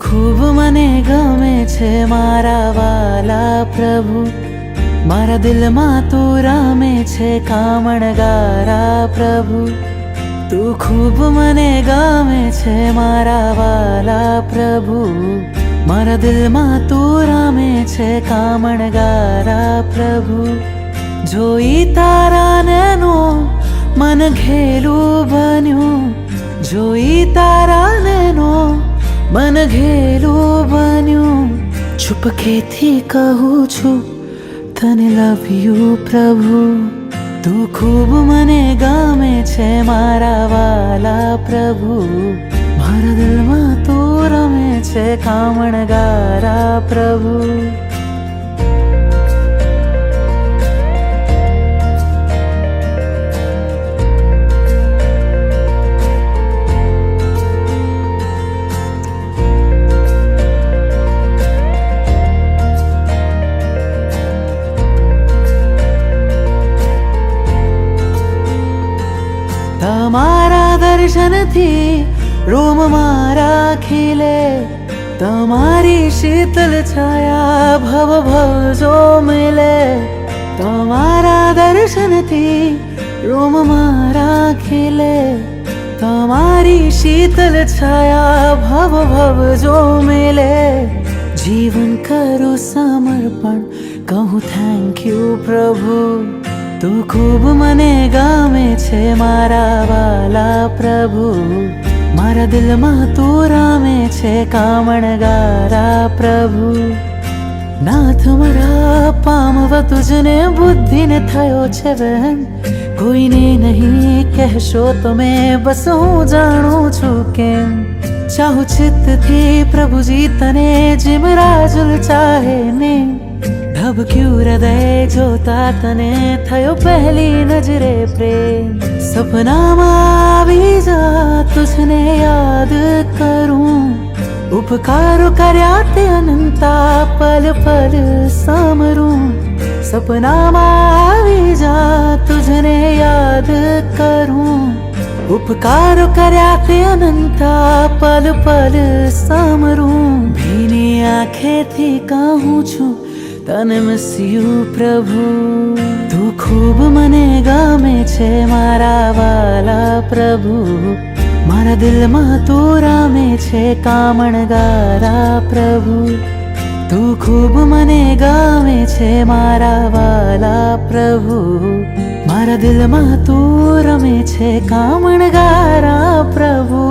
ખૂબ મને ગમે છે મારા વાલા પ્રભુ, મારા દિલમાં તું રમે છે કામણગારા પ્રભુ. તું ખૂબ મને ગમે છે મારા વાલા પ્રભુ, મારા દિલમાં તું રમે છે કામણગારા પ્રભુ. જોઈ તારા નૈનો મન ઘેલું બન્યું, જોઈ તારા નૈનો મન ઘેલું બન્યું. ચૂપકેથી કહું છું તને લવ યુ પ્રભુ. તું ખૂબ મને ગમે છે મારા વાલા પ્રભુ, મારા દિલમાં તું રમે છે કામણગારા પ્રભુ. તમારા દર્શનથી રોમ મારા ખીલે, તમારી શીતલ છાયા ભવ ભવ જો મિલે. તમારા દર્શનથી રોમ મારા ખીલે, તમારી શીતલ છાયા ભવ ભવ જો મિલે. જીવન કરું સમર્પણ, કહું થેન્ક યુ પ્રભુ. તું ખૂબ મને ગમે છે મારા વાલા પ્રભુ, મારા દિલમાં તું રમે છે કામણગારા પ્રભુ. નાથ મારા પામવા તુજને બુદ્ધિને થયો છે વહેમ, કોઈને નહીં કહેશો તમે બસ હું જાણું છું કેમ. ચાહું ચિત્તથી પ્રભુજી તને જેમ રાજુલ ચાહે ને, ધબક્યું હૃદય જોતા તને થયો પહેલી નજરે પ્રેમ. સપનામાં આવી જા તુજને યાદ કરું, ઉપકારો કર્યા તે અનંતા પલ પલ સમરું. સપનામાં આવી જા તુજને યાદ કરું, ઉપકારો કર્યા તે અનંતા પલ પલ સમરું. ભીની આંખેથી કહું છું તને મિસ યુ પ્રભુ. તું ખૂબ મને ગમે છે મારા વાલા પ્રભુ, મારા દિલમાં તું રમે છે કામણગારા પ્રભુ. તું ખૂબ મને ગમે છે મારા વાલા પ્રભુ, મારા દિલમાં તું રમે છે કામણગારા પ્રભુ.